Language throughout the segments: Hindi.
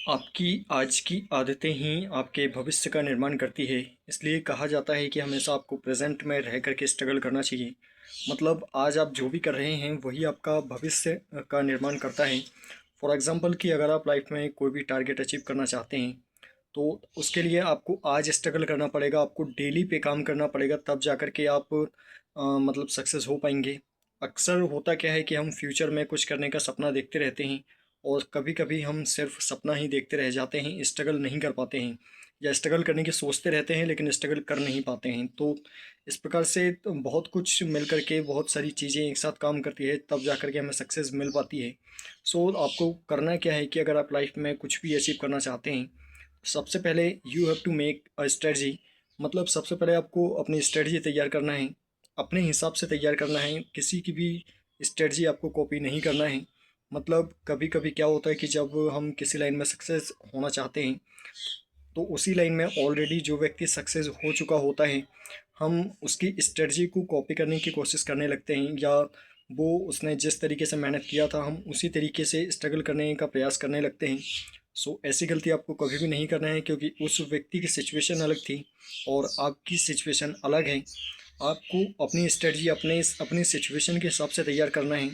आपकी आज की आदतें ही आपके भविष्य का निर्माण करती है। इसलिए कहा जाता है कि हमेशा आपको प्रेजेंट में रह कर के स्ट्रगल करना चाहिए। मतलब आज आप जो भी कर रहे हैं वही आपका भविष्य का निर्माण करता है। फॉर एग्जांपल कि अगर आप लाइफ में कोई भी टारगेट अचीव करना चाहते हैं तो उसके लिए आपको आज स्ट्रगल करना पड़ेगा, आपको डेली पे काम करना पड़ेगा, तब जा कर के आप मतलब सक्सेस हो पाएंगे। अक्सर होता क्या है कि हम फ्यूचर में कुछ करने का सपना देखते रहते हैं और कभी कभी हम सिर्फ सपना ही देखते रह जाते हैं, स्ट्रगल नहीं कर पाते हैं, या स्ट्रगल करने की सोचते रहते हैं लेकिन स्ट्रगल कर नहीं पाते हैं। तो इस प्रकार से तो बहुत कुछ मिल करके बहुत सारी चीज़ें एक साथ काम करती है, तब जा कर के हमें सक्सेस मिल पाती है। सो आपको करना क्या है कि अगर आप लाइफ में कुछ भी अचीव करना चाहते हैं, सबसे पहले you have to make a strategy. मतलब सबसे पहले आपको अपनी स्ट्रेटजी तैयार करना है, अपने हिसाब से तैयार करना है, किसी की भी स्ट्रेटजी आपको कॉपी नहीं करना है। मतलब कभी कभी क्या होता है कि जब हम किसी लाइन में सक्सेस होना चाहते हैं तो उसी लाइन में ऑलरेडी जो व्यक्ति सक्सेस हो चुका होता है, हम उसकी स्ट्रेटजी को कॉपी करने की कोशिश करने लगते हैं, या वो उसने जिस तरीके से मेहनत किया था हम उसी तरीके से स्ट्रगल करने का प्रयास करने लगते हैं। सो ऐसी गलती आपको कभी भी नहीं करना है, क्योंकि उस व्यक्ति की सिचुएशन अलग थी और आपकी सिचुएशन अलग है। आपको अपनी स्ट्रेटजी अपनी सिचुएशन के हिसाब से तैयार करना है।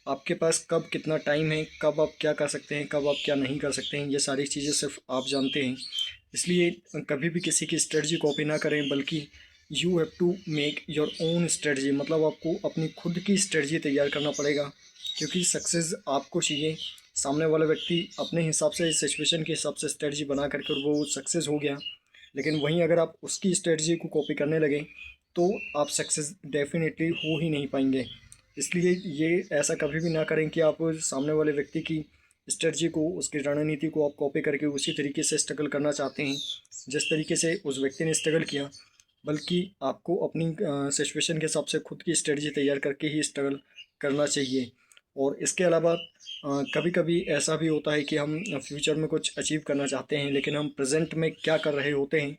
आपके पास कब कितना टाइम है, कब आप क्या कर सकते हैं, कब आप क्या नहीं कर सकते हैं, ये सारी चीज़ें सिर्फ आप जानते हैं। इसलिए कभी भी किसी की स्ट्रेटजी कॉपी ना करें, बल्कि you have to make your own strategy. मतलब आपको अपनी खुद की स्ट्रेटजी तैयार करना पड़ेगा, क्योंकि सक्सेस आपको चाहिए। सामने वाला व्यक्ति अपने हिसाब से सिचुएशन के हिसाब से स्ट्रेटजी बना करके वो सक्सेस हो गया, लेकिन वहीं अगर आप उसकी स्ट्रेटजी को कॉपी करने लगे तो आप सक्सेस डेफिनेटली हो ही नहीं पाएंगे। इसलिए ये ऐसा कभी भी ना करें कि आप सामने वाले व्यक्ति की स्ट्रेटजी को, उसकी रणनीति को आप कॉपी करके उसी तरीके से स्ट्रगल करना चाहते हैं जिस तरीके से उस व्यक्ति ने स्ट्रगल किया। बल्कि आपको अपनी सिचुएशन के हिसाब से खुद की स्ट्रेटजी तैयार करके ही स्ट्रगल करना चाहिए। और इसके अलावा कभी कभी ऐसा भी होता है कि हम फ्यूचर में कुछ अचीव करना चाहते हैं लेकिन हम प्रेजेंट में क्या कर रहे होते हैं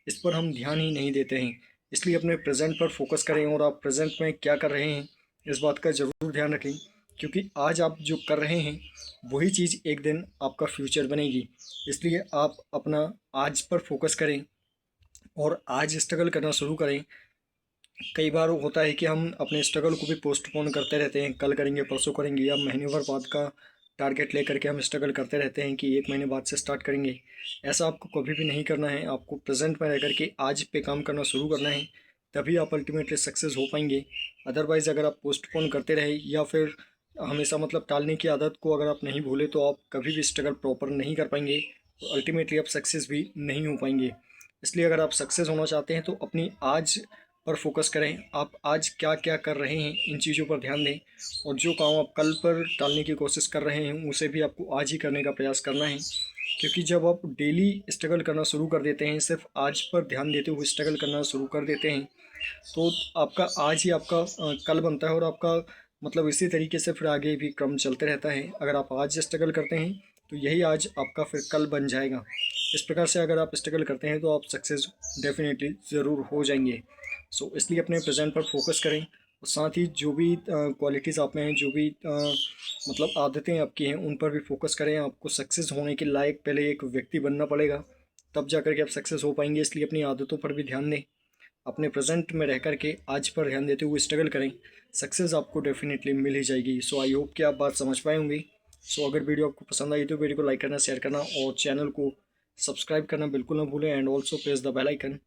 इस पर हम ध्यान ही नहीं देते हैं। इसलिए अपने प्रेजेंट पर फोकस करें और आप प्रेजेंट में क्या कर रहे हैं इस बात का ज़रूर ध्यान रखें, क्योंकि आज आप जो कर रहे हैं वही चीज़ एक दिन आपका फ्यूचर बनेगी। इसलिए आप अपना आज पर फोकस करें और आज स्ट्रगल करना शुरू करें। कई बार होता है कि हम अपने स्ट्रगल को भी पोस्टपोन करते रहते हैं, कल करेंगे, परसों करेंगे, या महीने भर बाद का टारगेट लेकर के हम स्ट्रगल करते रहते हैं कि एक महीने बाद से स्टार्ट करेंगे। ऐसा आपको कभी भी नहीं करना है, आपको प्रेजेंट में रह करके आज पे काम करना शुरू करना है, तभी आप अल्टीमेटली सक्सेस हो पाएंगे। अदरवाइज़ अगर आप पोस्टपोन करते रहे या फिर हमेशा मतलब टालने की आदत को अगर आप नहीं भूले तो आप कभी भी स्ट्रगल प्रॉपर नहीं कर पाएंगे, तो अल्टीमेटली आप सक्सेस भी नहीं हो पाएंगे। इसलिए अगर आप सक्सेस होना चाहते हैं तो अपनी आज पर फोकस करें, आप आज क्या क्या कर रहे हैं इन चीज़ों पर ध्यान दें, और जो काम आप कल पर टालने की कोशिश कर रहे हैं उसे भी आपको आज ही करने का प्रयास करना है। क्योंकि जब आप डेली स्ट्रगल करना शुरू कर देते हैं, सिर्फ आज पर ध्यान देते हुए स्ट्रगल करना शुरू कर देते हैं, तो आपका आज ही आपका कल बनता है, और आपका मतलब इसी तरीके से फिर आगे भी क्रम चलते रहता है। अगर आप आज स्ट्रगल करते हैं तो यही आज आपका फिर कल बन जाएगा। इस प्रकार से अगर आप स्ट्रगल करते हैं तो आप सक्सेस डेफिनेटली ज़रूर हो जाएंगे। इसलिए अपने प्रेजेंट पर फोकस करें, और साथ ही जो भी क्वालिटीज़ आप में हैं, जो भी मतलब आदतें आपकी हैं, उन पर भी फोकस करें। आपको सक्सेस होने के लायक पहले एक व्यक्ति बनना पड़ेगा, तब जा कर के आप सक्सेस हो पाएंगे। इसलिए अपनी आदतों पर भी ध्यान दें, अपने प्रेजेंट में रह कर के आज पर ध्यान देते हुए स्ट्रगल करें। सक्सेस आपको डेफिनेटली मिल ही जाएगी। आई होप कि आप बात समझ पाए होंगे। अगर वीडियो आपको पसंद आई तो वीडियो को लाइक करना, शेयर करना और चैनल को सब्सक्राइब करना बिल्कुल ना भूलें, and also press the bell icon,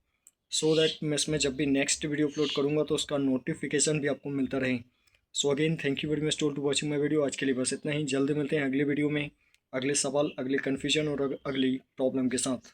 so that मैं इसमें जब भी नेक्स्ट वीडियो अपलोड करूँगा तो उसका नोटिफिकेशन भी आपको मिलता रहे। Again thank you very much to watching my video. आज के लिए बस इतना ही, जल्द मिलते हैं अगले वीडियो में, अगले सवाल, अगले कन्फ्यूजन और अगली प्रॉब्लम के साथ।